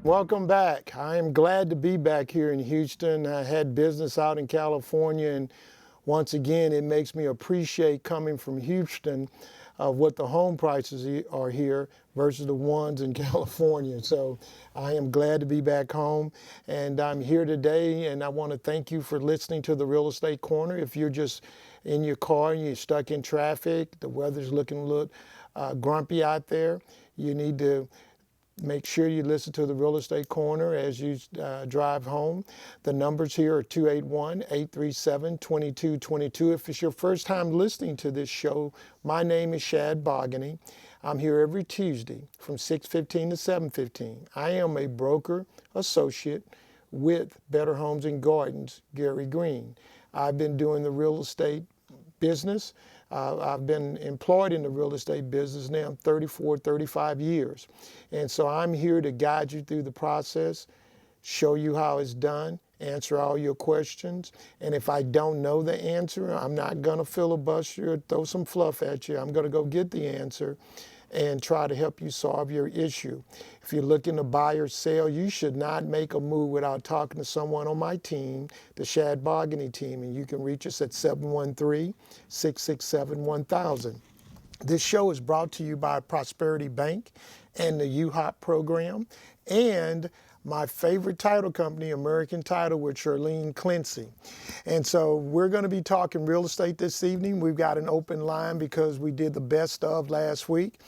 Welcome back. I am glad to be back here in Houston. I had business out in California, and once again, it makes me appreciate coming from Houston of what the home prices are here versus the ones in California. So I am glad to be back home, and I'm here today, and I want to thank you for listening to the Real Estate Corner. If you're just in your car and you're stuck in traffic, the weather's looking a little grumpy out there, you need to make sure you listen to the Real Estate Corner as you drive home. The numbers here are 281-837-2222. If it's your first time listening to this show, my name is Shad Bogany. I'm here every Tuesday from 6:15 to 7:15. I am a broker associate with Better Homes and Gardens, Gary Green. I've been doing the real estate business. I've been employed in the real estate business now 34, 35 years. And so I'm here to guide you through the process, show you how it's done, answer all your questions. And if I don't know the answer, I'm not going to filibuster or throw some fluff at you. I'm going to go get the answer and try to help you solve your issue. If you're looking to buy or sell, you should not make a move without talking to someone on my team, the Shad Bogany team, and you can reach us at 713-667-1000. This show is brought to you by Prosperity Bank and the UHOP program and my favorite title company, American Title, with Charlene Clancy. And so we're going to be talking real estate this evening. We've got an open line because we did the best of last week.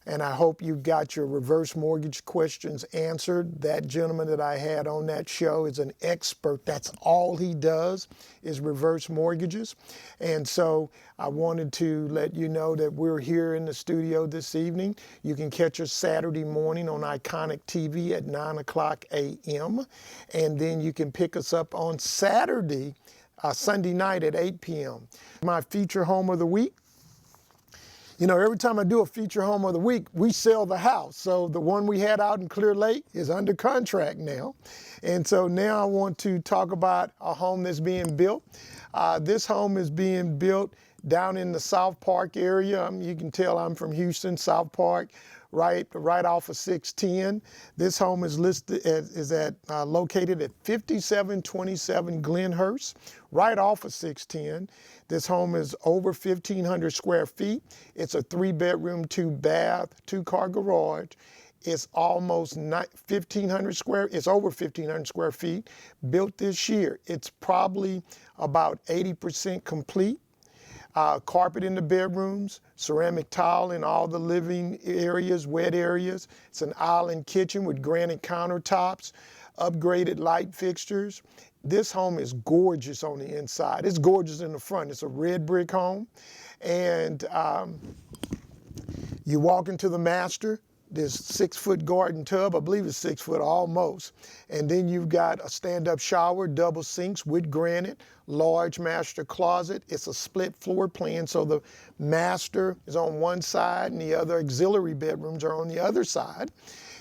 And I hope you got your reverse mortgage questions answered. That gentleman that I had on that show is an expert. That's all he does is reverse mortgages. And so I wanted to let you know that we're here in the studio this evening. You can catch us Saturday morning on Iconic TV at 9 o'clock a.m. And then you can pick us up on Sunday night at 8 p.m. My feature home of the week. You know, every time I do a feature home of the week, we sell the house. So the one we had out in Clear Lake is under contract now. And so now I want to talk about a home that's being built. This home is being built down in the South Park area. You can tell I'm from Houston, South Park, right off of 610. This home is located at 5727 Glenhurst, right off of 610. This home is over 1,500 square feet. It's a 3-bedroom, 2-bath, 2-car garage. It's almost 1,500 square. It's over 1,500 square feet. Built this year. It's probably about 80% complete. Carpet in the bedrooms, ceramic tile in all the living areas, wet areas. It's an island kitchen with granite countertops, upgraded light fixtures. This home is gorgeous on the inside. It's gorgeous in the front. It's a red brick home. And you walk into the master. There's 6-foot garden tub. I believe it's 6 foot almost. And then you've got a stand-up shower, double sinks with granite, large master closet. It's a split floor plan, so the master is on one side and the other auxiliary bedrooms are on the other side.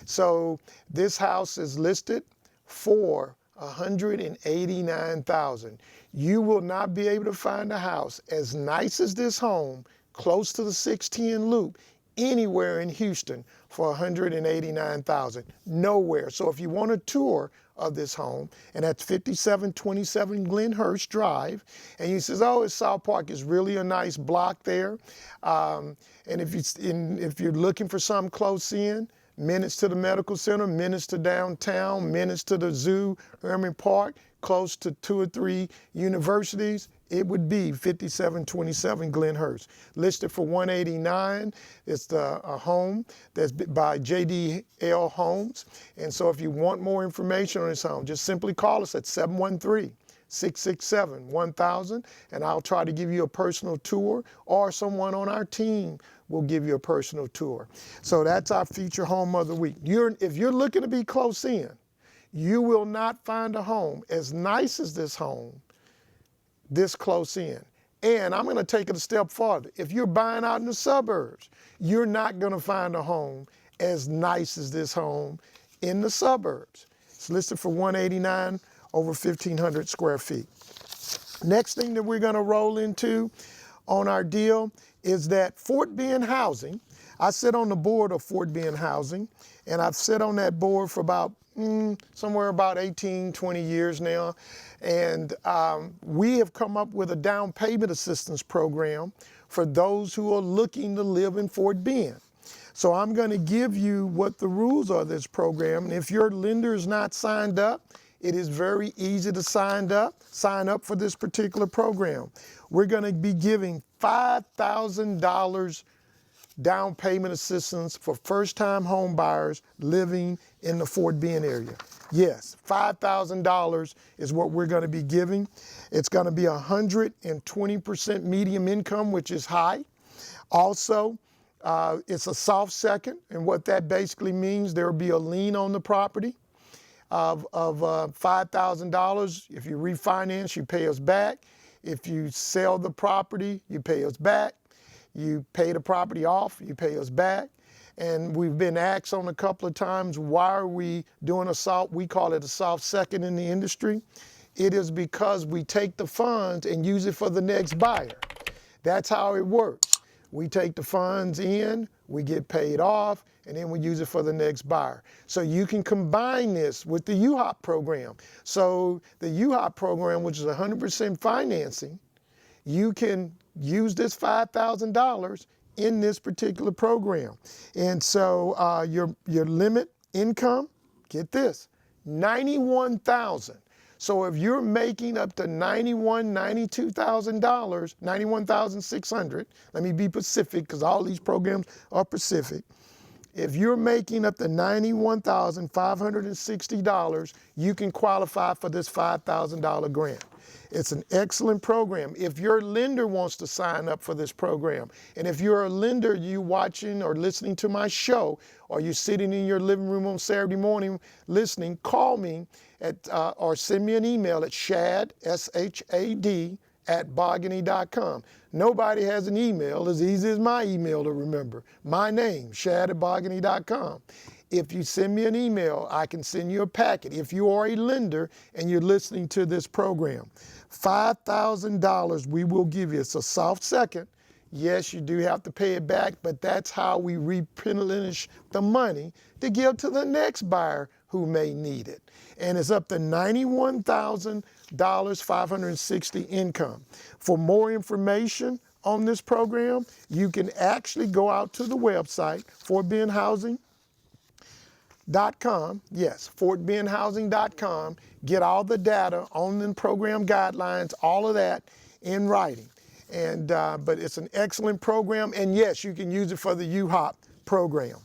So this house is listed for $189,000. You will not be able to find a house as nice as this home, close to the 610 loop, anywhere in Houston for $189,000. Nowhere. So if you want a tour of this home, and that's 5727 Glenhurst Drive, and you says, oh, it's South Park, it's really a nice block there. And if you're looking for something close in, minutes to the medical center, minutes to downtown, minutes to the zoo, Herman Park, close to 2 or 3 universities, it would be 5727 Glenhurst. Listed for $189,000. It's a home that's by JDL Homes. And so if you want more information on this home, just simply call us at 713-667-1000, and I'll try to give you a personal tour, or someone on our team will give you a personal tour. So that's our feature home of the week. If you're looking to be close in, you will not find a home as nice as this home this close in. And I'm going to take it a step farther. If you're buying out in the suburbs, you're not going to find a home as nice as this home in the suburbs. It's listed for $189,000, over 1,500 square feet. Next thing that we're going to roll into on our deal is that Fort Bend Housing. I sit on the board of Fort Bend Housing, and I've sat on that board for about somewhere about 18, 20 years now. And we have come up with a down payment assistance program for those who are looking to live in Fort Bend. So I'm going to give you what the rules are of this program. And if your lender is not signed up, it is very easy to sign up for this particular program. We're going to be giving $5,000 down payment assistance for first-time home buyers living in the Fort Bend area. Yes, $5,000 is what we're going to be giving. It's going to be 120% medium income, which is high. Also, it's a soft second, and what that basically means, there will be a lien on the property of $5,000. If you refinance, you pay us back. If you sell the property, you pay us back. You pay the property off, you pay us back. And we've been asked on a couple of times, why are we doing a soft, we call it a soft second in the industry. It is because we take the funds and use it for the next buyer. That's how it works. We take the funds in, we get paid off, and then we use it for the next buyer. So you can combine this with the UHOP program. So the UHOP program, which is 100% financing, you can use this $5,000 in this particular program. And so your limit income, get this, $91,000. So if you're making up to $92,000, $91,600, let me be specific because all these programs are specific. If you're making up to $91,560, you can qualify for this $5,000 grant. It's an excellent program. If your lender wants to sign up for this program, and if you're a lender, you watching or listening to my show, or you're sitting in your living room on Saturday morning listening, call me at, or send me an email at shad, S-H-A-D, @bogany.com. Nobody has an email as easy as my email to remember. My name, shad@bogany.com. If you send me an email, I can send you a packet. If you are a lender and you're listening to this program, $5,000 we will give you. It's a soft second. Yes, you do have to pay it back, but that's how we replenish the money to give to the next buyer who may need it. And it's up to $91,560 income. For more information on this program, you can actually go out to the website, FortBendHousing.com. Yes, FortBendHousing.com. Get all the data on the program guidelines, all of that in writing. And but it's an excellent program, and yes, you can use it for the UHOP program.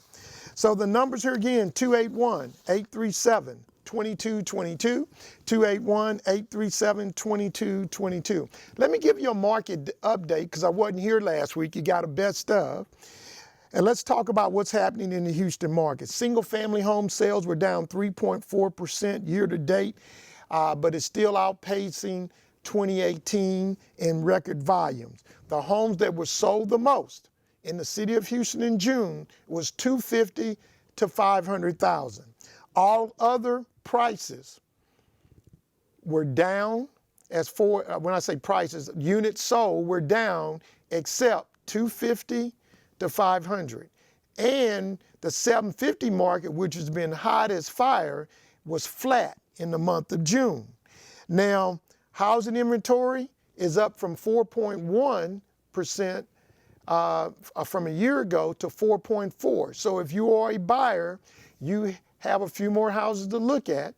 So the numbers here again, 281-837-2222, 281-837-2222. Let me give you a market update because I wasn't here last week. You got a best of. And let's talk about what's happening in the Houston market. Single family home sales were down 3.4% year to date, but it's still outpacing 2018 in record volumes. The homes that were sold the most in the city of Houston in June was 250 to 500,000. All other prices were down. As for, when I say prices, units sold were down except 250 to 500. And the 750 market, which has been hot as fire, was flat in the month of June. Now, housing inventory is up from 4.1% from a year ago to 4.4. So if you are a buyer, you have a few more houses to look at.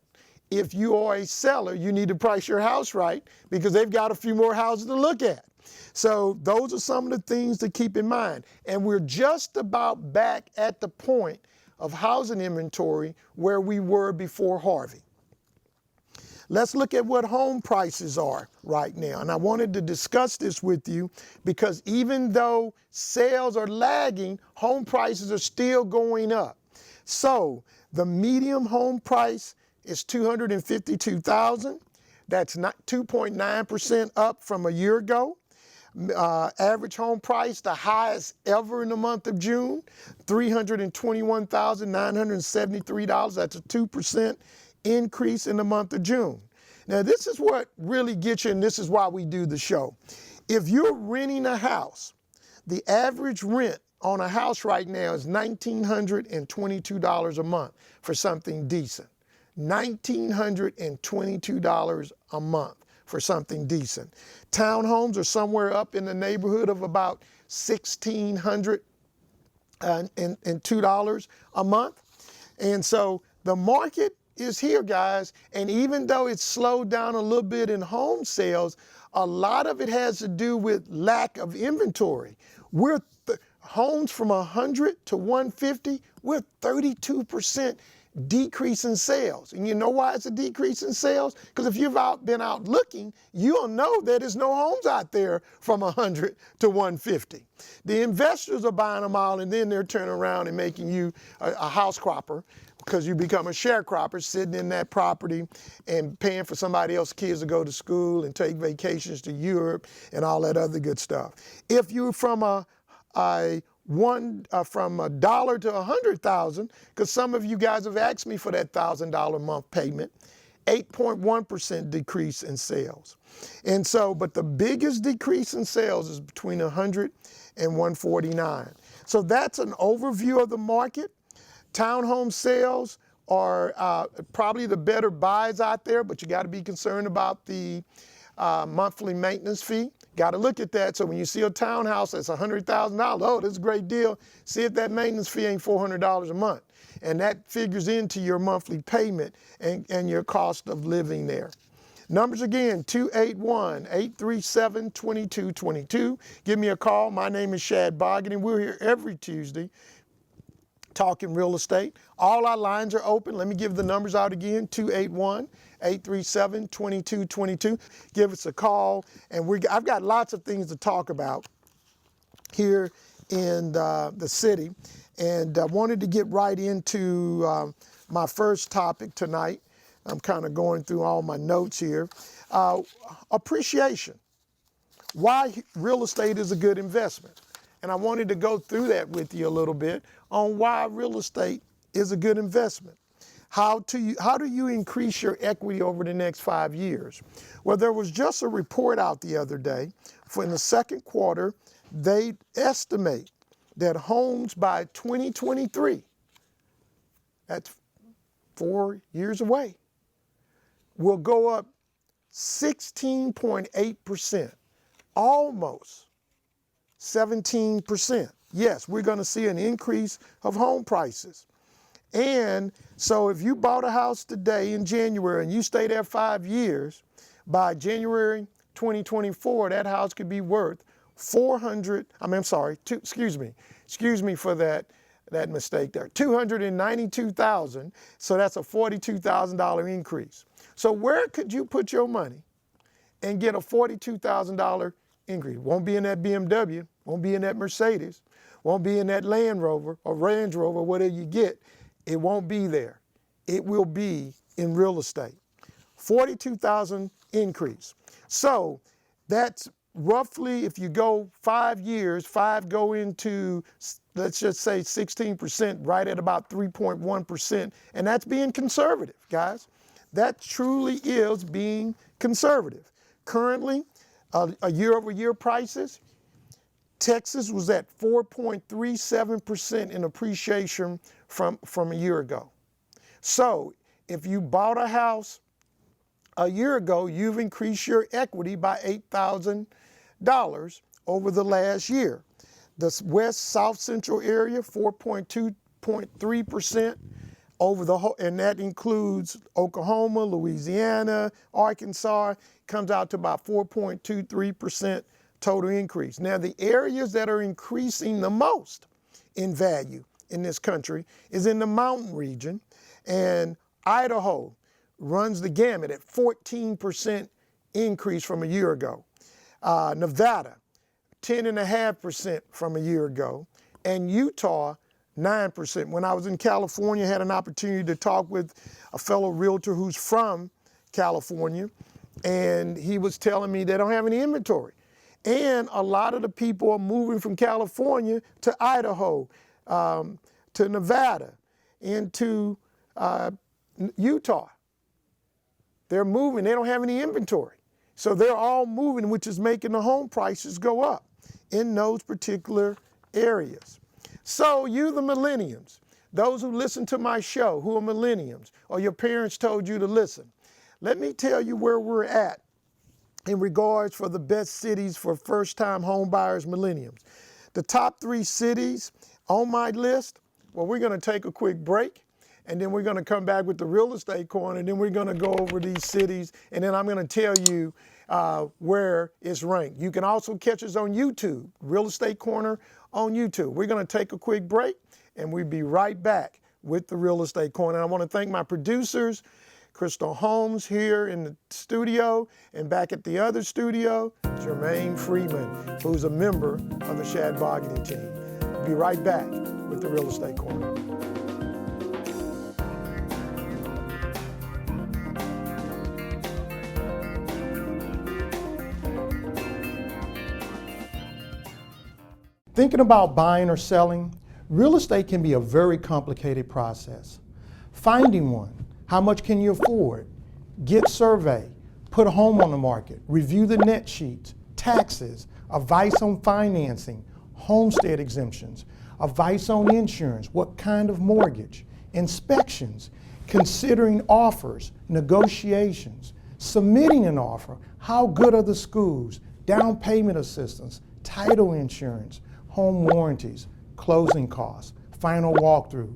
If you are a seller, you need to price your house right because they've got a few more houses to look at. So those are some of the things to keep in mind. And we're just about back at the point of housing inventory where we were before Harvey. Let's look at what home prices are right now. And I wanted to discuss this with you because even though sales are lagging, home prices are still going up. So the medium home price is $252,000. That's 2.9% up from a year ago. Average home price, the highest ever in the month of June, $321,973. That's a 2% increase in the month of June. Now, this is what really gets you, and this is why we do the show. If you're renting a house, the average rent on a house right now is $1,922 a month for something decent. $1,922 a month for something decent. Townhomes are somewhere up in the neighborhood of about $1,602 a month. And so the market is here, guys. And even though it's slowed down a little bit in home sales, a lot of it has to do with lack of inventory. Homes from 100 to 150, we're 32% decrease in sales. And you know why it's a decrease in sales? Because if you've been out looking, you'll know that there's no homes out there from 100 to 150. The investors are buying them all, and then they're turning around and making you a house cropper, because you become a sharecropper sitting in that property and paying for somebody else's kids to go to school and take vacations to Europe and all that other good stuff. If you're from from $1 to 100,000, because some of you guys have asked me for that $1,000 a month payment, 8.1% decrease in sales. And so, but the biggest decrease in sales is between 100 and 149. So that's an overview of the market. Townhome sales are probably the better buys out there, but you got to be concerned about the monthly maintenance fee. Got to look at that. So when you see a townhouse that's $100,000, oh, this is a great deal. See if that maintenance fee ain't $400 a month. And that figures into your monthly payment and your cost of living there. Numbers again, 281-837-2222. Give me a call. My name is Shad Boggett, and we're here every Tuesday talking real estate. All our lines are open. Let me give the numbers out again, 281-837-2222. Give us a call. And I've got lots of things to talk about here in the city. And I wanted to get right into my first topic tonight. I'm kind of going through all my notes here. Appreciation. Why real estate is a good investment. And I wanted to go through that with you a little bit on why real estate is a good investment. How do you increase your equity over the next 5 years? Well, there was just a report out the other day for in the second quarter, they estimate that homes by 2023, that's 4 years away, will go up 16.8%, almost 17%. Yes, we're going to see an increase of home prices. And so if you bought a house today in January and you stay there 5 years, by January 2024, that house could be worth excuse me for that mistake there, $292,000. So that's a $42,000 increase. So where could you put your money and get a $42,000 increase? Won't be in that BMW, won't be in that Mercedes, won't be in that Land Rover or Range Rover, whatever you get. It won't be there. It will be in real estate. 42,000 increase. So that's roughly, if you go 5 years, go into, let's just say 16%, right at about 3.1%. And that's being conservative, guys. That truly is being conservative. Currently, a year-over-year prices, Texas was at 4.37% in appreciation from a year ago. So if you bought a house a year ago, you've increased your equity by $8,000 over the last year. The West South Central area, 4.3% over the whole, and that includes Oklahoma, Louisiana, Arkansas, comes out to about 4.23% total increase. Now, the areas that are increasing the most in value in this country is in the mountain region, and Idaho runs the gamut at 14% increase from a year ago. Nevada, 10.5% from a year ago, and Utah, 9%. When I was in California, I had an opportunity to talk with a fellow realtor who's from California, and he was telling me they don't have any inventory. And a lot of the people are moving from California to Idaho, to Nevada, into Utah. They're moving, they don't have any inventory. So they're all moving, which is making the home prices go up in those particular areas. So you the millenniums, those who listen to my show who are millenniums, or your parents told you to listen, let me tell you where we're at in regards for the best cities for first-time home buyers, millenniums. The top 3 cities on my list, well, we're going to take a quick break, and then we're going to come back with the real estate corner, and then we're going to go over these cities, and then I'm going to tell you where it's ranked. You can also catch us on YouTube, Real Estate Corner on YouTube. We're going to take a quick break, and we'll be right back with the Real Estate Corner. And I want to thank my producers, Crystal Holmes here in the studio, and back at the other studio, Jermaine Freeman, who's a member of the Shad Bargaining team. We'll be right back with the Real Estate Corner. Thinking about buying or selling, real estate can be a very complicated process. Finding one, how much can you afford? Get survey, put a home on the market, review the net sheets, taxes, advice on financing, homestead exemptions, advice on insurance, what kind of mortgage, inspections, considering offers, negotiations, submitting an offer, how good are the schools, down payment assistance, title insurance, home warranties, closing costs, final walkthrough.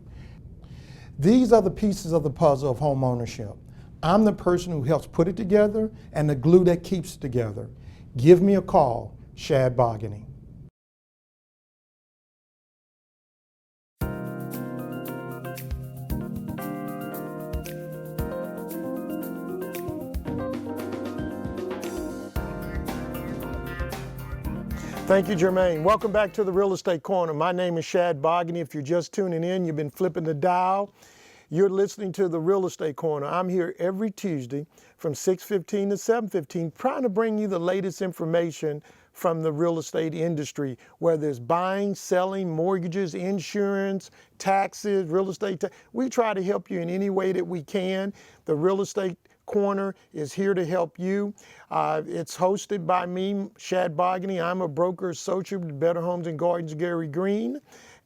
These are the pieces of the puzzle of home ownership. I'm the person who helps put it together and the glue that keeps it together. Give me a call, Shad Bargaining. Thank you, Jermaine. Welcome back to the Real Estate Corner. My name is Shad Bargaining. If you're just tuning in, you've been flipping the dial. You're listening to the Real Estate Corner. I'm here every Tuesday from 6:15 to 7:15, trying to bring you the latest information from the real estate industry, whether it's buying, selling, mortgages, insurance, taxes, real estate. We try to help you in any way that we can. The Real Estate Corner is here to help you. It's hosted by me, Shad Bargaining. I'm a broker associate with Better Homes and Gardens, Gary Green.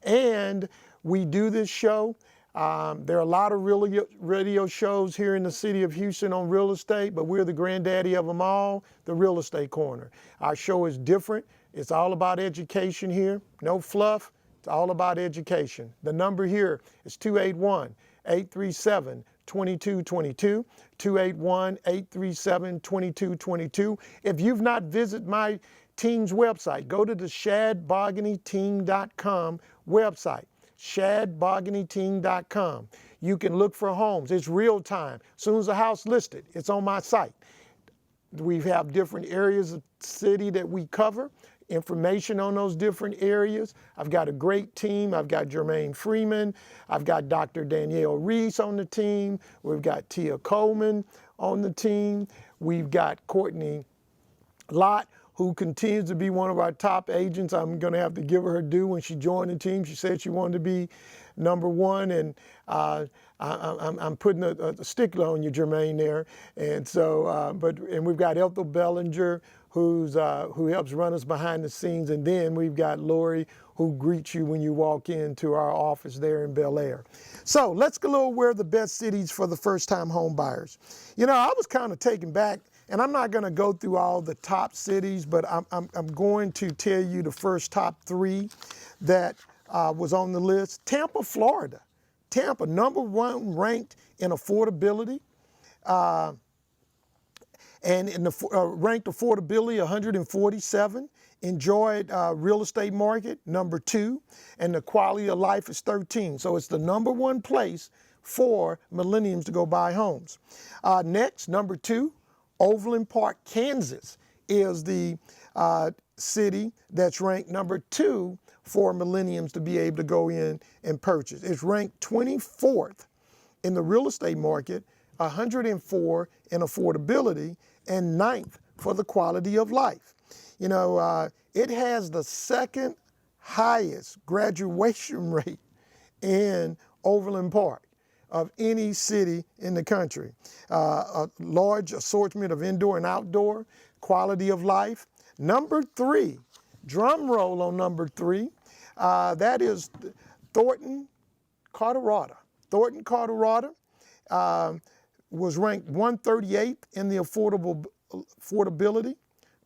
And we do this show. There are a lot of radio shows here in the city of Houston on real estate, but we're the granddaddy of them all, the Real Estate Corner. Our show is different. It's all about education here. No fluff. It's all about education. The number here is 281-837-2222, 281-837-2222. If you've not visited my team's website, go to the shadbargainingteam.com website, shadbargainingteam.com. You can look for homes. It's real time. As soon as a house listed, it's on my site. We have different areas of the city that we cover, information on those different areas. I've got a great team. I've got Jermaine Freeman. I've got Dr. Danielle Reese on the team. We've got Tia Coleman on the team. We've got Courtney Lott, who continues to be one of our top agents. I'm going to have to give her due. When she joined the team, she said she wanted to be number one, and I'm putting a stickler on you, Jermaine, there. And so, and we've got Ethel Bellinger, who helps run us behind the scenes, and then we've got Lori, who greets you when you walk into our office there in Bel Air. So let's go over the best cities for the first-time home buyers. You know, I was kind of taken back, and I'm not going to go through all the top cities, but I'm going to tell you the first top 3 that was on the list. Tampa, Florida. Tampa, number 1 ranked in affordability. And in the ranked affordability, 147. Enjoyed real estate market, number 2. And the quality of life is 13. So it's the number 1 place for millennials to go buy homes. Next, number 2, Overland Park, Kansas is the city that's ranked number 2 for millennials to be able to go in and purchase. It's ranked 24th in the real estate market, 104 in affordability, and 9th for the quality of life. You know, it has the 2nd highest graduation rate in Overland Park of any city in the country. A large assortment of indoor and outdoor, quality of life. Number 3, drum roll on number 3, That is Thornton, Colorado. Thornton, Colorado was ranked 138th in the affordability,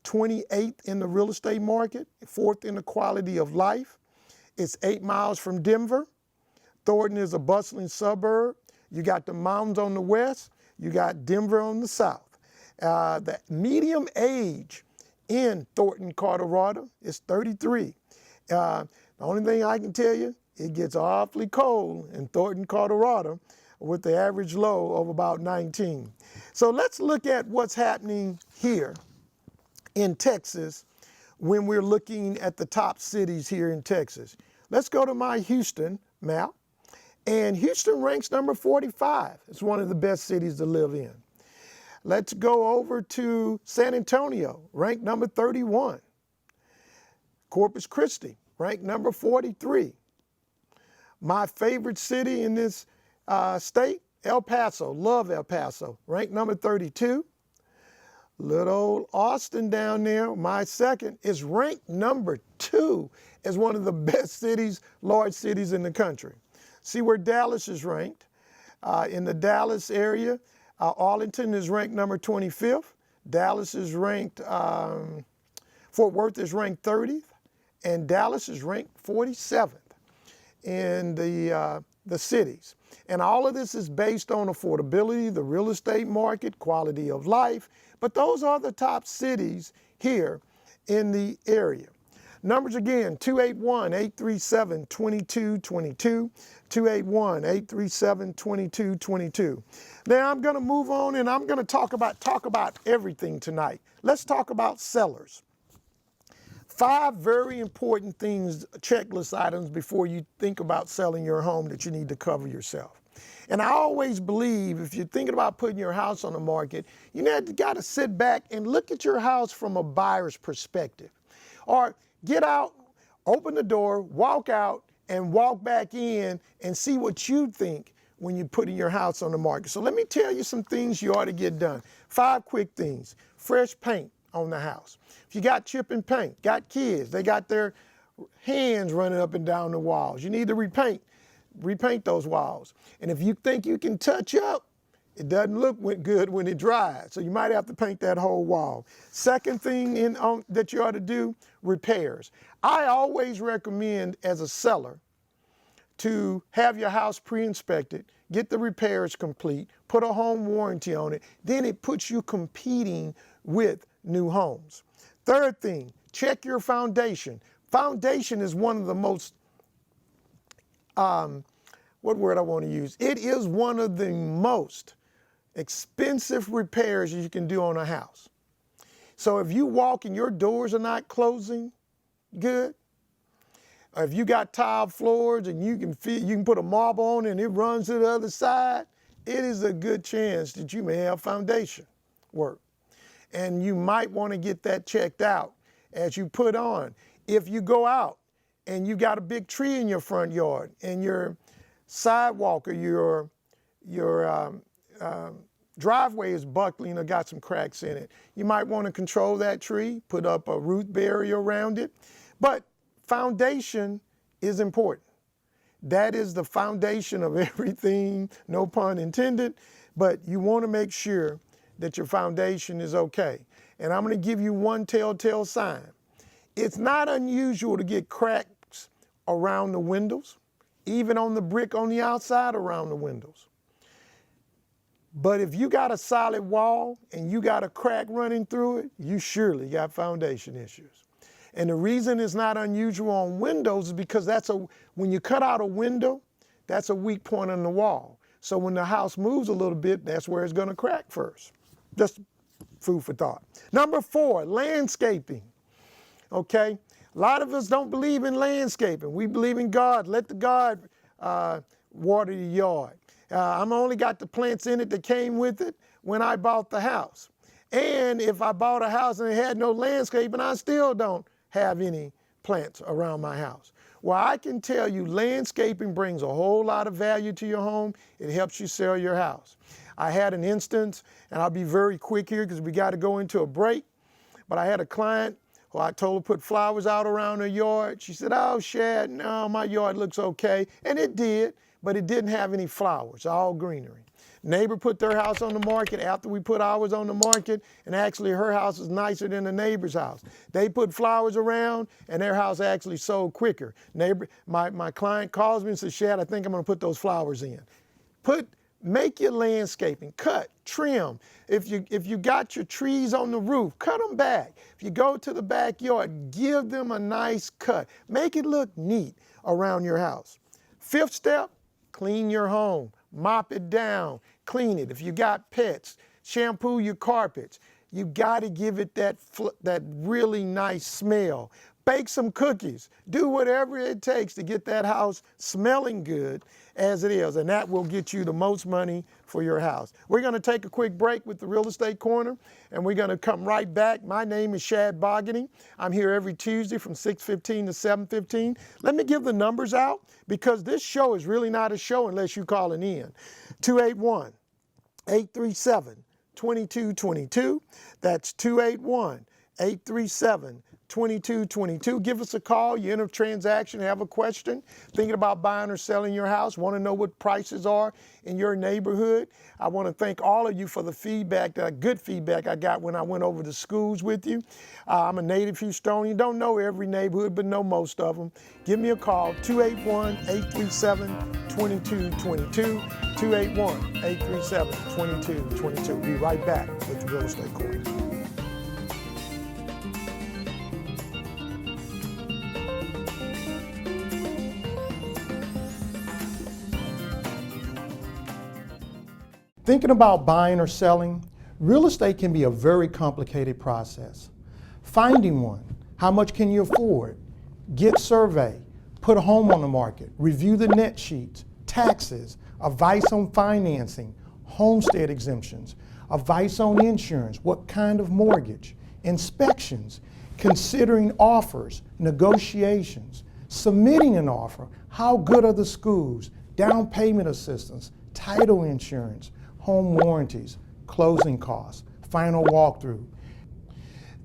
28th in the real estate market, 4th in the quality of life. It's 8 miles from Denver. Thornton is a bustling suburb. You got the mountains on the west. You got Denver on the south. The median age in Thornton, Colorado is 33. The only thing I can tell you, it gets awfully cold in Thornton, Colorado, with the average low of about 19. So let's look at what's happening here in Texas when we're looking at the top cities here in Texas. Let's go to my Houston map. And Houston ranks number 45. It's one of the best cities to live in. Let's go over to San Antonio, ranked number 31. Corpus Christi, ranked number 43. My favorite city in this state, El Paso, love El Paso, ranked number 32. Little old Austin down there, my second, is ranked number 2 as one of the best cities, large cities in the country. See where Dallas is ranked. In the Dallas area, Arlington is ranked number 25th. Dallas is ranked, Fort Worth is ranked 30th, and Dallas is ranked 47th in the cities. And all of this is based on affordability, the real estate market, quality of life, but those are the top cities here in the area. Numbers again, 281-837-2222, 281-837-2222. Now I'm going to move on and I'm going to talk about everything tonight. Let's talk about sellers. 5 very important things, checklist items before you think about selling your home that you need to cover yourself. And I always believe if you're thinking about putting your house on the market, you got to sit back and look at your house from a buyer's perspective. Or get out, open the door, walk out, and walk back in and see what you think when you're putting your house on the market. So let me tell you some things you ought to get done. 5 quick things. Fresh paint on the house. If you got chipping paint, got kids, they got their hands running up and down the walls. You need to repaint those walls. And if you think you can touch up, it doesn't look good when it dries. So you might have to paint that whole wall. Second thing that you ought to do, repairs. I always recommend as a seller to have your house pre-inspected, get the repairs complete, put a home warranty on it. Then it puts you competing with new homes. Third thing, check your foundation. Foundation is one of the most, what word I want to use? It is one of the most expensive repairs you can do on a house. So if you walk and your doors are not closing good, or if you got tiled floors and you can put a marble on it and it runs to the other side, it is a good chance that you may have foundation work. And you might want to get that checked out as you put on. If you go out and you got a big tree in your front yard and your sidewalk or your driveway is buckling or got some cracks in it, you might want to control that tree, put up a root barrier around it. But foundation is important. That is the foundation of everything, no pun intended, but you want to make sure that your foundation is okay. And I'm going to give you one telltale sign. It's not unusual to get cracks around the windows, even on the brick on the outside around the windows. But if you got a solid wall and you got a crack running through it, you surely got foundation issues. And the reason it's not unusual on windows is because when you cut out a window, that's a weak point on the wall. So when the house moves a little bit, that's where it's going to crack first. Just food for thought. Number 4, landscaping. Okay, a lot of us don't believe in landscaping. We believe in God. Let the God water your yard. I'm only got the plants in it that came with it when I bought the house. And if I bought a house and it had no landscaping, I still don't have any plants around my house. Well, I can tell you landscaping brings a whole lot of value to your home. It helps you sell your house. I had an instance, and I'll be very quick here because we got to go into a break, but I had a client Well, I told her put flowers out around her yard. She said, oh, Shad, no, my yard looks okay. And it did, but it didn't have any flowers, all greenery. Neighbor put their house on the market after we put ours on the market, and actually her house is nicer than the neighbor's house. They put flowers around, and their house actually sold quicker. My client calls me and says, Shad, I think I'm gonna put those flowers in. Make your landscaping, cut, trim. If you got your trees on the roof, cut them back. If you go to the backyard, give them a nice cut. Make it look neat around your house. Fifth step, clean your home. Mop it down, clean it. If you got pets, shampoo your carpets. You gotta give it that really nice smell. Bake some cookies. Do whatever it takes to get that house smelling good as it is, and that will get you the most money for your house. We're gonna take a quick break with the Real Estate Corner, and we're gonna come right back. My name is Shad Bogany. I'm here every Tuesday from 6:15 to 7:15. Let me give the numbers out, because this show is really not a show unless you call it in. 281-837-2222. That's 281-837-2222. Give us a call. You're in a transaction, have a question, thinking about buying or selling your house, want to know what prices are in your neighborhood. I want to thank all of you for the feedback, good feedback I got when I went over the schools with you. I'm a native Houstonian. Don't know every neighborhood, but know most of them. Give me a call, 281-837-2222, 281-837-2222. Be right back with the Real Estate Corner. Thinking about buying or selling, real estate can be a very complicated process. Finding one, how much can you afford? Get survey, put a home on the market, review the net sheets, taxes, advice on financing, homestead exemptions, advice on insurance, what kind of mortgage, inspections, considering offers, negotiations, submitting an offer, how good are the schools, down payment assistance, title insurance, home warranties, closing costs, final walkthrough.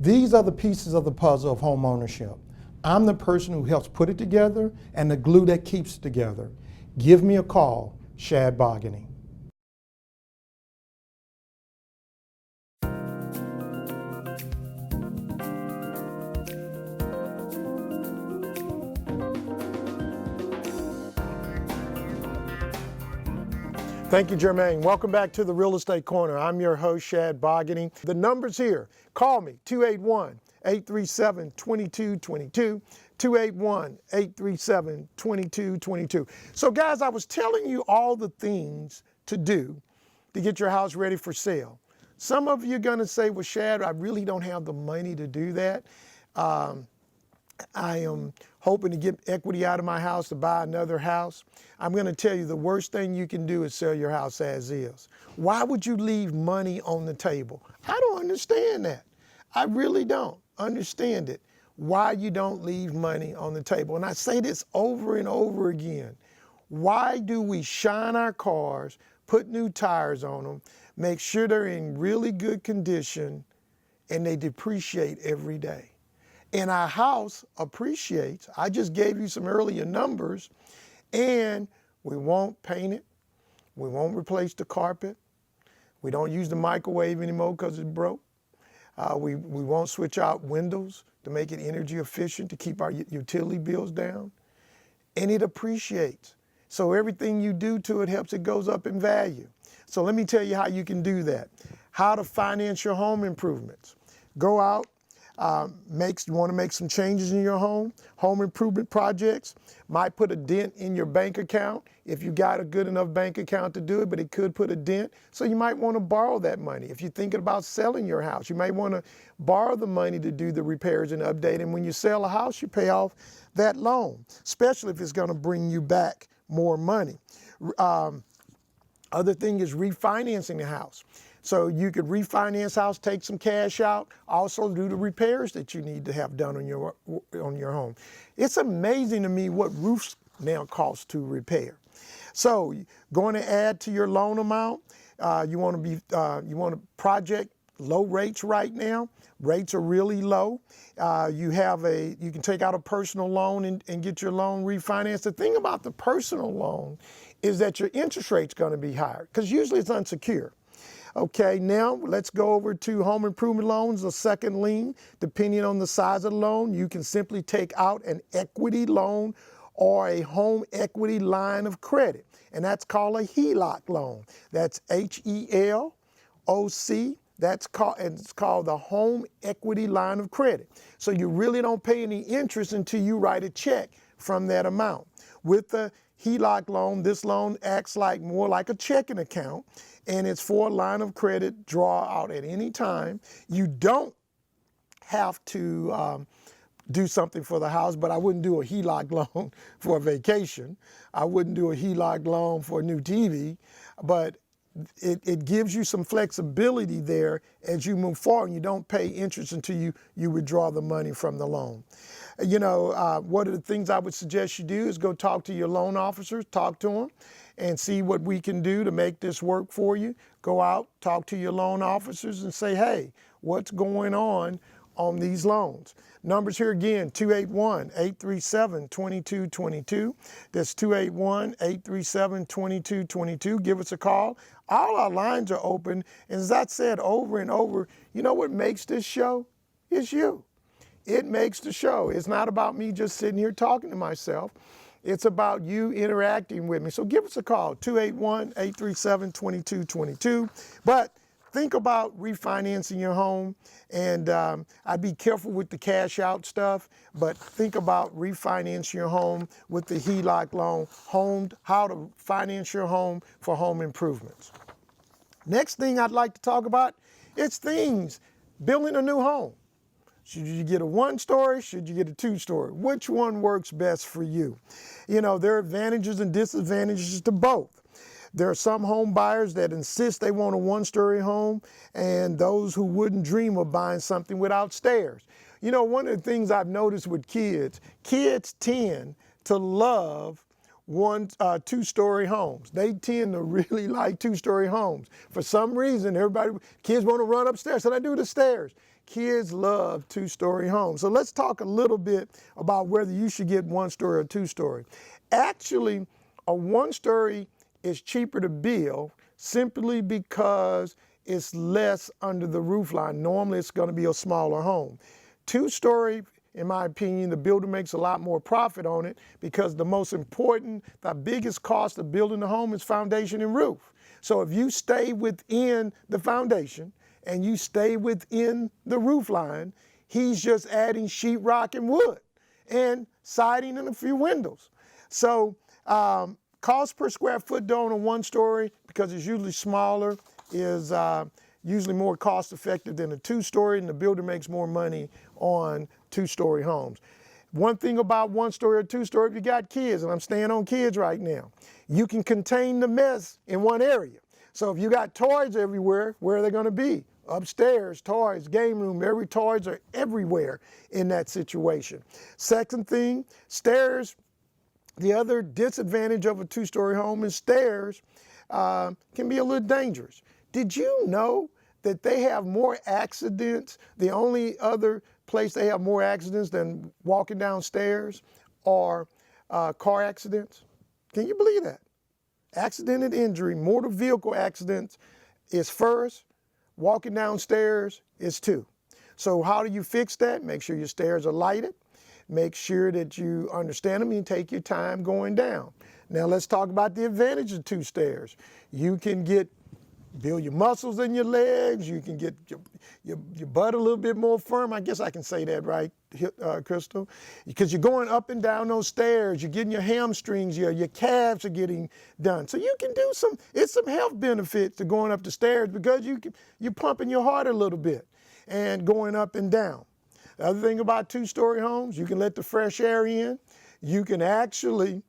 These are the pieces of the puzzle of home ownership. I'm the person who helps put it together and the glue that keeps it together. Give me a call, Shad Bogany. Thank you, Jermaine. Welcome back to the Real Estate Corner. I'm your host, Shad Bogany. The number's here. Call me, 281-837-2222, 281-837-2222. So guys, I was telling you all the things to do to get your house ready for sale. Some of you are gonna say, well, Shad, I really don't have the money to do that. I am hoping to get equity out of my house to buy another house. I'm going to tell you the worst thing you can do is sell your house as is. Why would you leave money on the table? I don't understand that. I really don't understand it. Why you don't leave money on the table. And I say this over and over again. Why do we shine our cars, put new tires on them, make sure they're in really good condition, and they depreciate every day? And our house appreciates. I just gave you some earlier numbers, and we won't paint it. We won't replace the carpet. We don't use the microwave anymore because it's broke. We won't switch out windows to make it energy efficient to keep our utility bills down. And it appreciates. So everything you do to it helps it goes up in value. So let me tell you how you can do that. How to finance your home improvements. Go out. You want to make some changes in your home improvement projects. Might put a dent in your bank account if you got a good enough bank account to do it, but it could put a dent. So you might want to borrow that money. If you're thinking about selling your house, you might want to borrow the money to do the repairs and update. And when you sell a house, you pay off that loan, especially if it's going to bring you back more money. Other thing is refinancing the house. So you could refinance house, take some cash out, also do the repairs that you need to have done on your home. It's amazing to me what roofs now cost to repair. So going to add to your loan amount, you want to project low rates right now. Rates are really low. You can take out a personal loan and get your loan refinanced. The thing about the personal loan is that your interest rate's going to be higher because usually it's unsecured. Okay, now let's go over to home improvement loans, a second lien. Depending on the size of the loan, you can simply take out an equity loan or a home equity line of credit, and that's called a HELOC loan. That's HELOC. It's called the home equity line of credit. So you really don't pay any interest until you write a check from that amount. With the HELOC loan, this loan acts more like a checking account, and it's for a line of credit draw out at any time. You don't have to do something for the house, but I wouldn't do a HELOC loan for a vacation. I wouldn't do a HELOC loan for a new TV, but it gives you some flexibility there as you move forward. You don't pay interest until you withdraw the money from the loan. You know, one of the things I would suggest you do is go talk to your loan officers, talk to them, and see what we can do to make this work for you. Go out, talk to your loan officers and say, hey, what's going on these loans? Numbers here again, 281-837-2222. That's 281-837-2222. Give us a call. All our lines are open. And as I said over and over, you know what makes this show? It's you. It makes the show. It's not about me just sitting here talking to myself. It's about you interacting with me. So give us a call, 281-837-2222. But think about refinancing your home, and I'd be careful with the cash out stuff, but think about refinancing your home with the HELOC loan, how to finance your home for home improvements. Next thing I'd like to talk about is building a new home. Should you get a one-story? Should you get a two-story? Which one works best for you? You know, there are advantages and disadvantages to both. There are some home buyers that insist they want a one-story home, and those who wouldn't dream of buying something without stairs. You know, one of the things I've noticed with kids tend to love two-story homes. They tend to really like two-story homes. For some reason, kids want to run upstairs. So I do the stairs. Kids love two-story homes. So let's talk a little bit about whether you should get one-story or two-story. Actually, a one-story is cheaper to build simply because it's less under the roof line. Normally, it's going to be a smaller home. Two-story, in my opinion, the builder makes a lot more profit on it because the biggest cost of building a home is foundation and roof. So if you stay within the foundation and you stay within the roof line, he's just adding sheetrock and wood and siding and a few windows. So cost per square foot though on a one-story, because it's usually smaller, is usually more cost effective than a two-story, and the builder makes more money on two-story homes. One thing about one-story or two-story, if you got kids, and I'm staying on kids right now, you can contain the mess in one area. So if you got toys everywhere, where are they going to be? Upstairs, toys, game room, toys are everywhere in that situation. Second thing, stairs. The other disadvantage of a two-story home is stairs can be a little dangerous. Did you know that they have more accidents? The only other place they have more accidents than walking downstairs are car accidents. Can you believe that? Accident and injury, motor vehicle accidents is first. Walking downstairs is two. So how do you fix that? Make sure your stairs are lighted. Make sure that you understand them and take your time going down. Now let's talk about the advantage of two stairs. You can build your muscles in your legs. You can get your butt a little bit more firm. I guess I can say that, right, Crystal? Because you're going up and down those stairs. You're getting your hamstrings, your calves are getting done. So you can do some health benefits to going up the stairs because you're pumping your heart a little bit and going up and down. The other thing about two-story homes, you can let the fresh air in. You can actually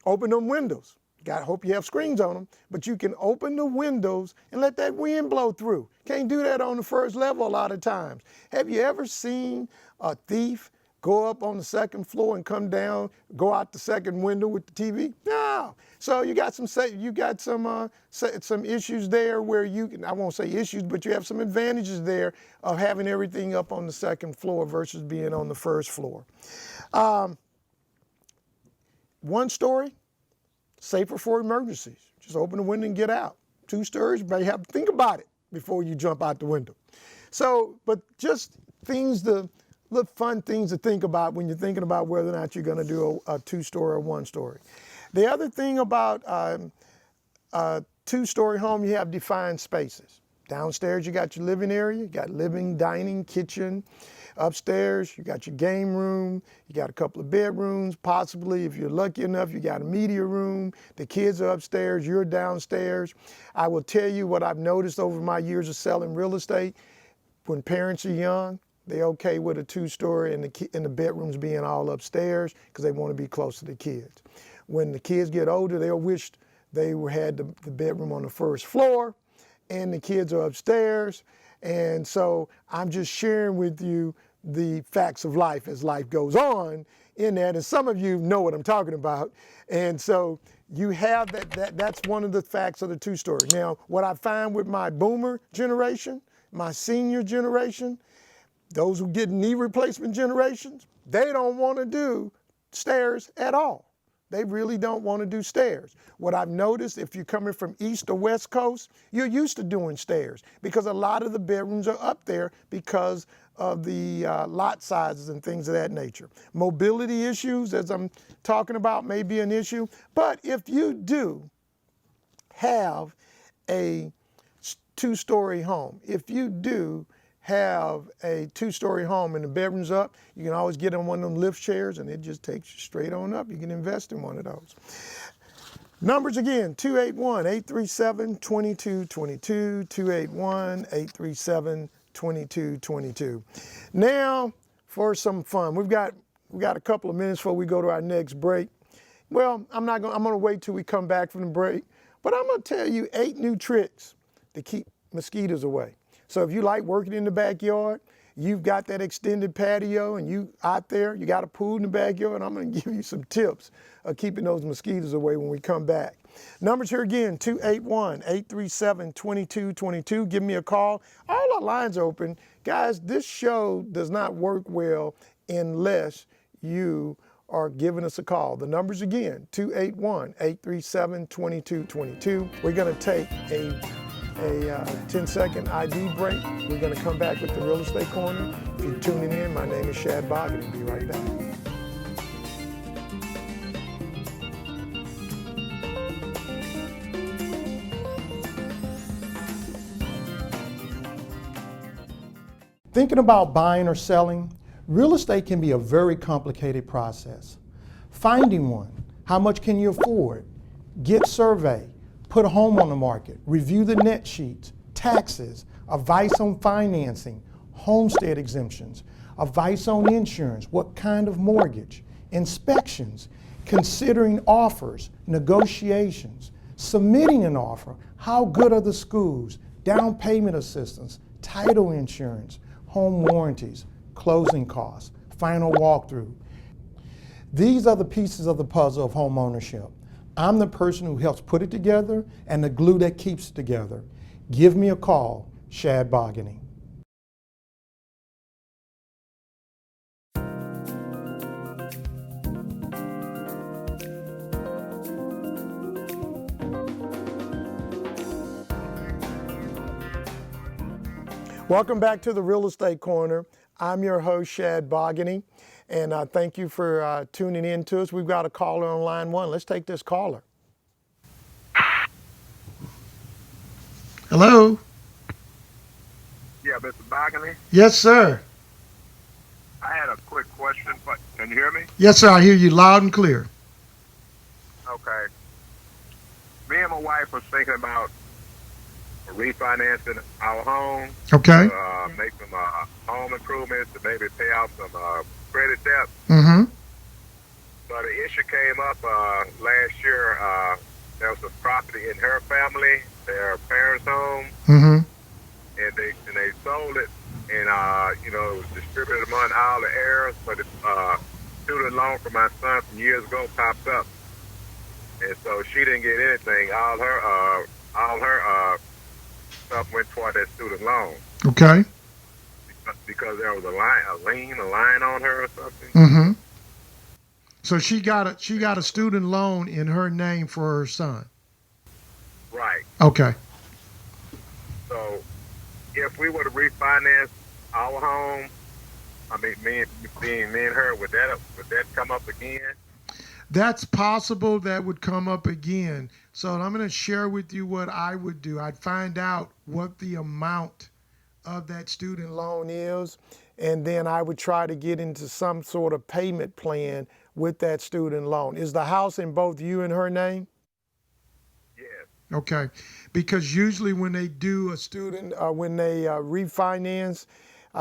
open them windows. Hope you have screens on them, but you can open the windows and let that wind blow through. Can't do that on the first level a lot of times. Have you ever seen a thief go up on the second floor and come down, go out the second window with the TV? Nah, wow. So you got some issues there where I won't say issues, but you have some advantages there of having everything up on the second floor versus being on the first floor. One story, safer for emergencies. Just open the window and get out. 2 stories, but you have to think about it before you jump out the window. So, but just fun things to think about when you're thinking about whether or not you're going to do a 2-story or 1-story. The other thing about a 2-story home, you have defined spaces. Downstairs, you got your living area, you got living, dining, kitchen. Upstairs, you got your game room, you got a couple of bedrooms, possibly, if you're lucky enough, you got a media room. The kids are upstairs, you're downstairs. I will tell you what I've noticed over my years of selling real estate. When parents are young, they're okay with a 2-story and the bedrooms being all upstairs because they want to be close to the kids. When the kids get older, they'll wish they had the bedroom on the first floor and the kids are upstairs. And so I'm just sharing with you the facts of life as life goes on in that. And some of you know what I'm talking about. And so you have that's one of the facts of the 2-story. Now, what I find with my boomer generation, my senior generation, those who get knee replacement generations, they don't want to do stairs at all. They really don't want to do stairs. What I've noticed, if you're coming from East or West Coast, you're used to doing stairs because a lot of the bedrooms are up there because of the lot sizes and things of that nature. Mobility issues, as I'm talking about, may be an issue. But if you do have a 2-story home, if you do have a 2-story home and the bedroom's up, you can always get on one of them lift chairs and it just takes you straight on up. You can invest in one of those. Numbers again, 281-837-2222, 281-837-2222. Now for some fun. We got a couple of minutes before we go to our next break. Well, I'm gonna wait till we come back from the break, but I'm gonna tell you 8 new tricks to keep mosquitoes away. So if you like working in the backyard, you've got that extended patio and you out there, you got a pool in the backyard, I'm gonna give you some tips of keeping those mosquitoes away when we come back. Numbers here again, 281-837-2222. Give me a call. All our lines are open. Guys, this show does not work well unless you are giving us a call. The numbers again, 281-837-2222. We're gonna take a 10-second ID break. We're going to come back with the Real Estate Corner. If you're tuning in, my name is Shad Bogany. Be right back. Thinking about buying or selling, real estate can be a very complicated process. Finding one, how much can you afford? Get survey. Put a home on the market, review the net sheets, taxes, advice on financing, homestead exemptions, advice on insurance, what kind of mortgage, inspections, considering offers, negotiations, submitting an offer, how good are the schools, down payment assistance, title insurance, home warranties, closing costs, final walkthrough. These are the pieces of the puzzle of home ownership. I'm the person who helps put it together and the glue that keeps it together. Give me a call, Shad Bogany. Welcome back to the Real Estate Corner. I'm your host, Shad Bogany. And thank you for tuning in to us. We've got a caller on line 1. Let's take this caller. Hello? Yeah, Mr. Bogany? Yes, sir. I had a quick question. Can you hear me? Yes, sir. I hear you loud and clear. Okay. Me and my wife are thinking about refinancing our home. Okay. To make some home improvements to maybe pay off some credit debt. Mm-hmm. But the issue came up last year. There was a property in her family, their parents' home, Mm-hmm. and they sold it, and it was distributed among all the heirs. But the student loan for my son from years ago popped up, and so she didn't get anything. All her stuff went toward that student loan Okay. because there was a line on her or something. Mm-hmm. So she got a student loan in her name for her son. Right. Okay. So if we were to refinance our home, I mean, me and her, would that come up again? That's possible that would come up again. So I'm going to share with you what I would do. I'd find out what the amount of that student loan is, and then I would try to get into some sort of payment plan with that student loan. Is the house in both you and her name? Yes. Okay, because usually when they do a student, when they refinance,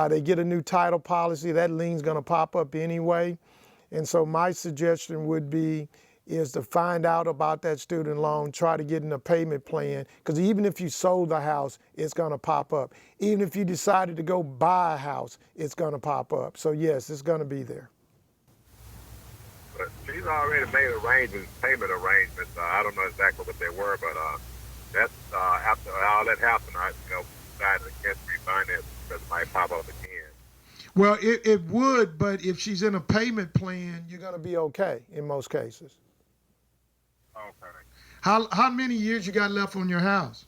they get a new title policy, that lien's gonna pop up anyway. And so my suggestion would be is to find out about that student loan, try to get in a payment plan, because even if you sold the house, it's gonna pop up. Even if you decided to go buy a house, it's gonna pop up. So yes, it's gonna be there. But she's already made payment arrangements. I don't know exactly what they were, but that's after all that happened, I decided against refinance because it might pop up again. Well, it would, but if she's in a payment plan, you're gonna be okay in most cases. Okay. How many years you got left on your house?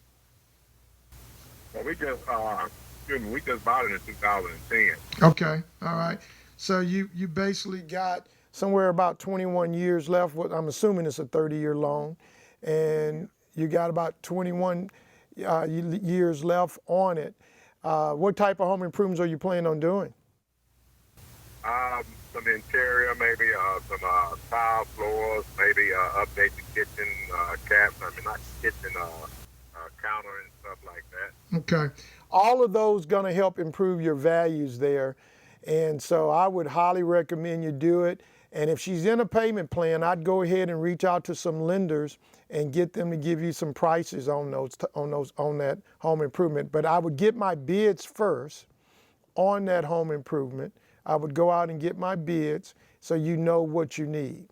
Well, we just bought it in 2010. Okay, all right. So you basically got somewhere about 21 years left. I'm assuming it's a 30-year loan, and you got about 21 years left on it. What type of home improvements are you planning on doing? Some interior, maybe some tile floors, maybe update the kitchen caps. I mean, not kitchen, counter and stuff like that. Okay. All of those going to help improve your values there. And so I would highly recommend you do it. And if she's in a payment plan, I'd go ahead and reach out to some lenders and get them to give you some prices on that home improvement. But I would get my bids first on that home improvement. I would go out and get my bids so you know what you need.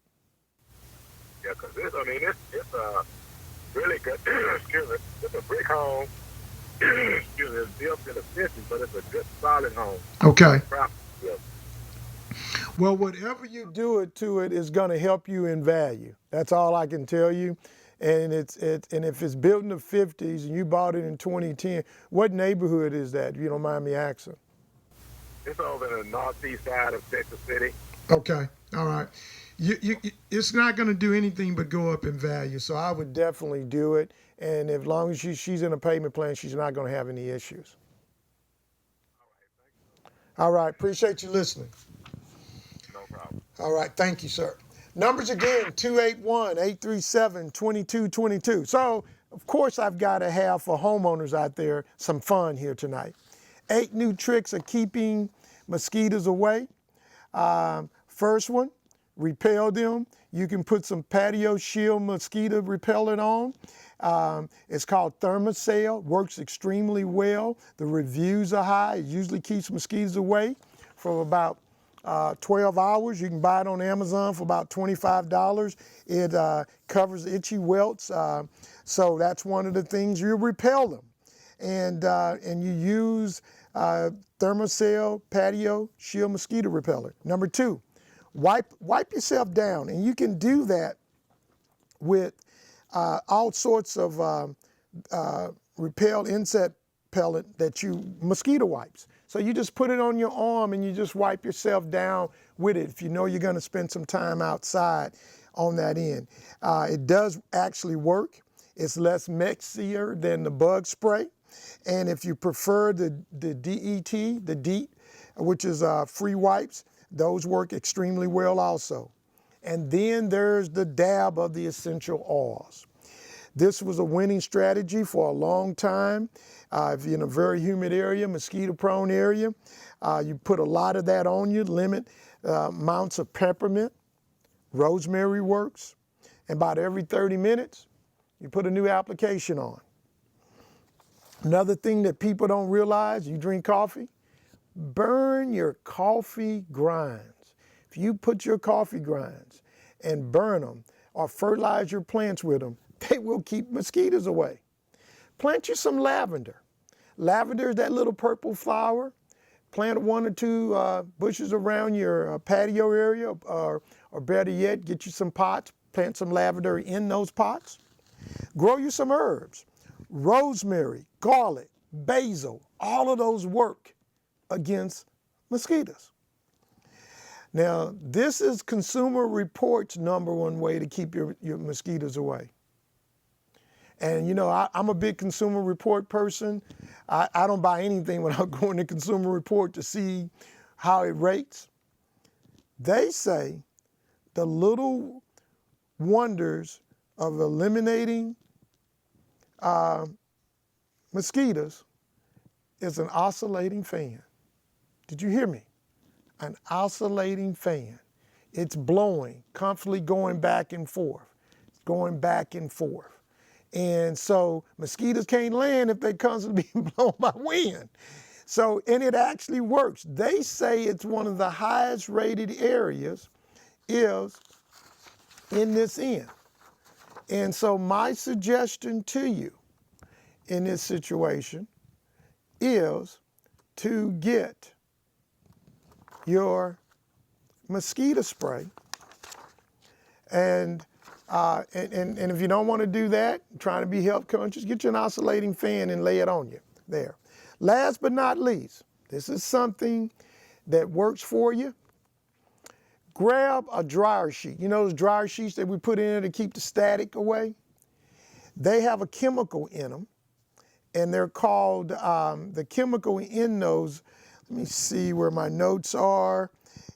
Yeah, because it's a really good, excuse me, it's a brick home. Excuse me, it's built in the 50s, but it's a good solid home. Okay. Yeah. Well, whatever you do it to it is going to help you in value. That's all I can tell you. And and if it's built in the 50s and you bought it in 2010, what neighborhood is that, if you don't mind me asking? It's over in the northeast side of Texas City. Okay, all right. It's not going to do anything but go up in value, so I would definitely do it. And as long as she's in a payment plan, she's not going to have any issues. All right, appreciate you listening. No problem. All right, thank you, sir. Numbers again, 281-837-2222. So, of course, I've got to have for homeowners out there some fun here tonight. 8 new tricks of keeping mosquitoes away. First one, repel them. You can put some Patio Shield mosquito repellent on. It's called Thermacell, works extremely well. The reviews are high. It usually keeps mosquitoes away for about 12 hours. You can buy it on Amazon for about $25. It covers itchy welts. So that's one of the things. You repel them. And you use Thermacell Patio Shield mosquito repellent. Number 2, wipe yourself down, and you can do that with all sorts of repel insect pellet mosquito wipes. So you just put it on your arm and you just wipe yourself down with it if you know you're going to spend some time outside on that end. It does actually work. It's less messier than the bug spray. And if you prefer the DEET, which is free wipes, those work extremely well also. And then there's the dab of the essential oils. This was a winning strategy for a long time. If you're in a very humid area, mosquito-prone area, you put a lot of that on you, limit amounts of peppermint, rosemary works, and about every 30 minutes, you put a new application on. Another thing that people don't realize, you drink coffee, burn your coffee grinds. If you put your coffee grinds and burn them or fertilize your plants with them, they will keep mosquitoes away. Plant you some lavender. Lavender is that little purple flower. Plant 1 or 2 bushes around your patio area, or better yet, get you some pots, plant some lavender in those pots. Grow you some herbs, rosemary, garlic, basil, all of those work against mosquitoes. Now, this is Consumer Reports' #1 way to keep your mosquitoes away. And you know, I'm a big Consumer Report person. I don't buy anything without going to Consumer Report to see how it rates. They say the little wonders of eliminating mosquitoes is an oscillating fan. Did you hear me? An oscillating fan. It's blowing, constantly going back and forth. It's going back and forth. And so mosquitoes can't land if they constantly being blown by wind. So, and it actually works. They say it's one of the highest rated areas is in this end. And so my suggestion to you in this situation is to get your mosquito spray. And if you don't want to do that, trying to be health conscious, get you an oscillating fan and lay it on you there. Last but not least, this is something that works for you. Grab a dryer sheet. You know those dryer sheets that we put in there to keep the static away? They have a chemical in them, and they're called, the chemical in those, let me see where my notes are.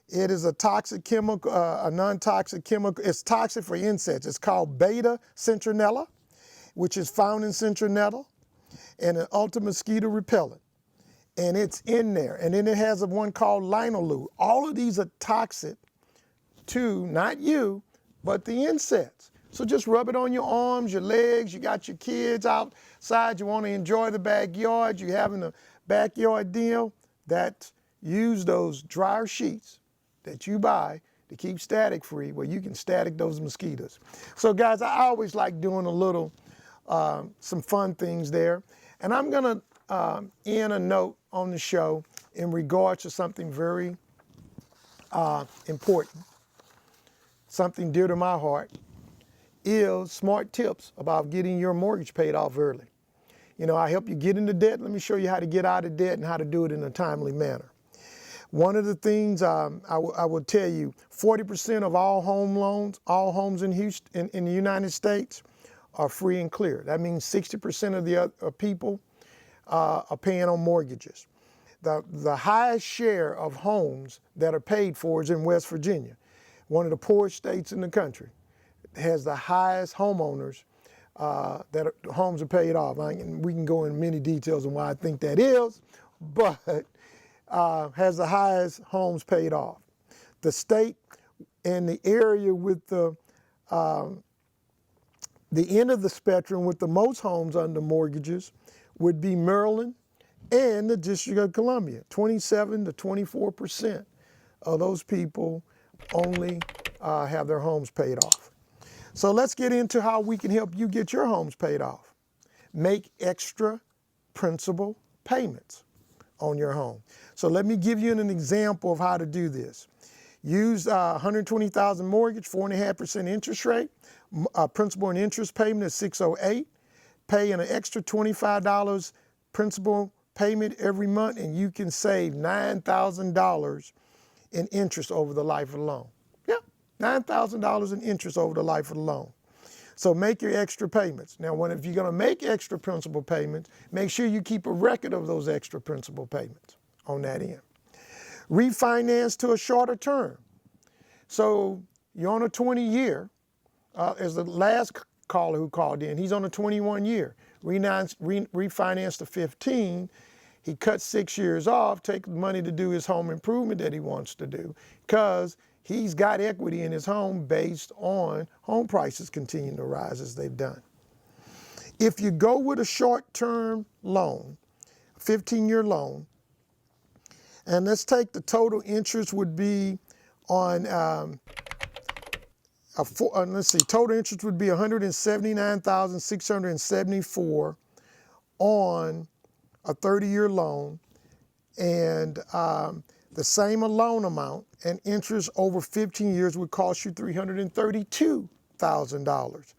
It is a toxic chemical, a non-toxic chemical. It's toxic for insects. It's called beta-citronella, which is found in citronella, and an ultra mosquito repellent. And it's in there. And then it has one called linalool. All of these are toxic to not you, but the insects. So just rub it on your arms, your legs. You got your kids outside. You want to enjoy the backyard. You're having a backyard deal. Use those dryer sheets that you buy to keep static free, where you can static those mosquitoes. So guys, I always like doing a little, some fun things there. And I'm gonna end a note on the show in regards to something very important, something dear to my heart, is smart tips about getting your mortgage paid off early. You know, I help you get into debt. Let me show you how to get out of debt and how to do it in a timely manner. One of the things I will tell you, 40% of all home loans, all homes in Houston, in the United States, are free and clear. That means 60% of the people are paying on mortgages. The highest share of homes that are paid for is in West Virginia, one of the poorest states in the country. It has the highest homeowners homes are paid off. We can go into many details on why I think that is, but has the highest homes paid off. The state and the area with the end of the spectrum with the most homes under mortgages would be Maryland and the District of Columbia. 27 to 24% of those people only have their homes paid off. So let's get into how we can help you get your homes paid off. Make extra principal payments on your home. So let me give you an example of how to do this. Use $120,000 mortgage, 4.5% interest rate, principal and interest payment is $608. Pay an extra $25 principal payment every month, and you can save $9,000 in interest over the life of the loan. Yeah, $9,000 in interest over the life of the loan. So make your extra payments. Now, if you're going to make extra principal payments, make sure you keep a record of those extra principal payments on that end. Refinance to a shorter term. So you're on a 20-year, as the last caller who called in, he's on a 21-year. Refinance to 15. He cut 6 years off, take money to do his home improvement that he wants to do, because he's got equity in his home based on home prices continuing to rise as they've done. If you go with a short-term loan, a 15-year loan, and let's take the total interest would be on let's see, total interest would be $179,674 on a 30-year loan, and the same loan amount and interest over 15 years would cost you $332,000.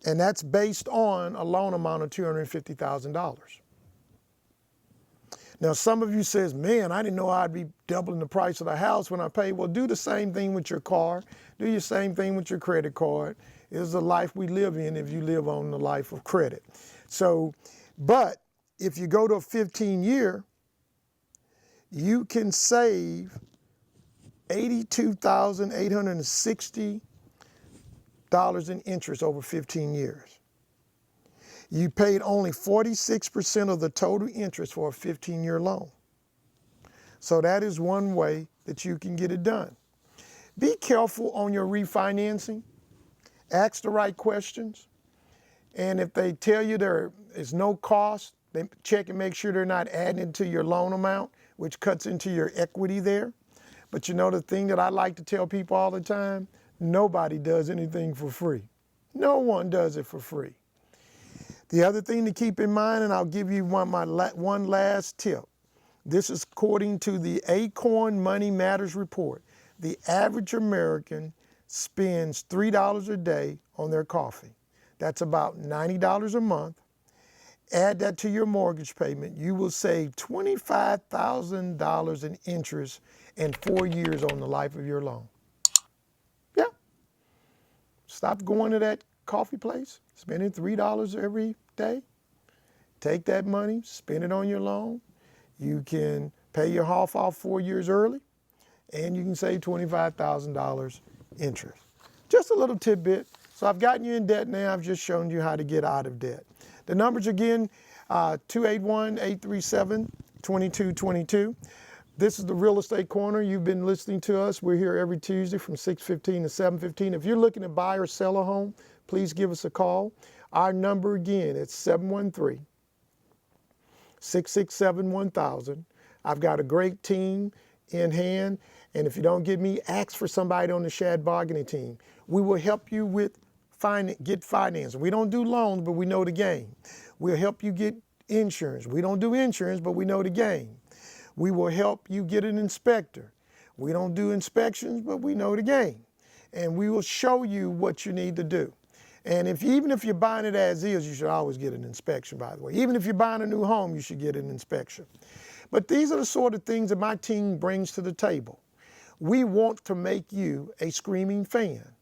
And that's based on a loan amount of $250,000. Now, some of you says, man, I didn't know I'd be doubling the price of the house when I pay. Well, do the same thing with your car. Do the same thing with your credit card. It's the life we live in if you live on the life of credit. So, but if you go to a 15-year, you can save $82,860 in interest over 15 years. You paid only 46% of the total interest for a 15-year loan. So that is one way that you can get it done. Be careful on your refinancing. Ask the right questions. And if they tell you there is no cost, then check and make sure they're not adding it to your loan amount, which cuts into your equity there. But you know the thing that I like to tell people all the time? Nobody does anything for free. No one does it for free. The other thing to keep in mind, and I'll give you one last tip. This is according to the Acorn Money Matters report. The average American spends $3 a day on their coffee. That's about $90 a month. Add that to your mortgage payment, you will save $25,000 in interest in 4 years on the life of your loan. Yeah. Stop going to that coffee place, spending $3 every day. Take that money, spend it on your loan. You can pay your half off 4 years early, and you can save $25,000 interest. Just a little tidbit. So I've gotten you in debt now. I've just shown you how to get out of debt. The numbers again, 281-837-2222. This is the Real Estate Corner. You've been listening to us. We're here every Tuesday from 6:15 to 7:15. If you're looking to buy or sell a home, please give us a call. Our number again, it's 713-667-1000. I've got a great team in hand. And if you don't get me, ask for somebody on the Shad Bargaining team. We will help you with get finance. We don't do loans, but we know the game. We'll help you get insurance. We don't do insurance, but we know the game. We will help you get an inspector. We don't do inspections, but we know the game. And we will show you what you need to do. And even if you're buying it as is, you should always get an inspection, by the way. Even if you're buying a new home, you should get an inspection. But these are the sort of things that my team brings to the table. We want to make you a screaming fan.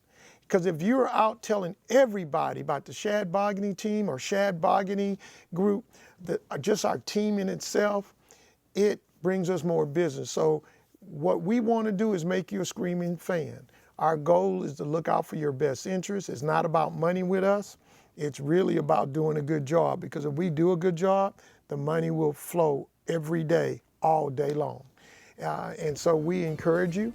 Because if you're out telling everybody about the Shad Bargaining team or Shad Bargaining group, just our team in itself, it brings us more business. So what we want to do is make you a screaming fan. Our goal is to look out for your best interests. It's not about money with us. It's really about doing a good job. Because if we do a good job, the money will flow every day, all day long. And so we encourage you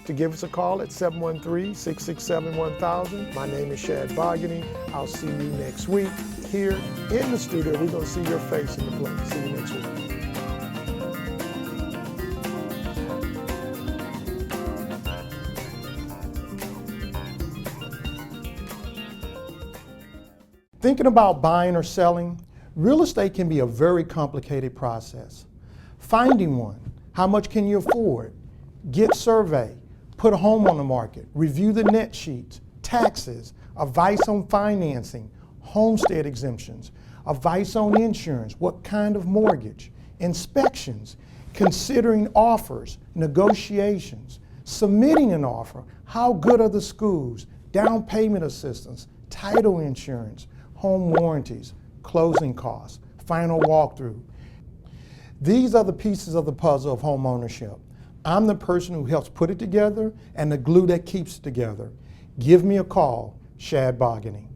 to give us a call at 713-667-1000. My name is Shad Bargaining. I'll see you next week here in the studio. We're going to see your face in the place. See you next week. Thinking about buying or selling, real estate can be a very complicated process. Finding one, how much can you afford? Get survey, put a home on the market, review the net sheets, taxes, advice on financing, homestead exemptions, advice on insurance, what kind of mortgage, inspections, considering offers, negotiations, submitting an offer, how good are the schools, down payment assistance, title insurance, home warranties, closing costs, final walkthrough. These are the pieces of the puzzle of home ownership. I'm the person who helps put it together and the glue that keeps it together. Give me a call, Shad Bargaining.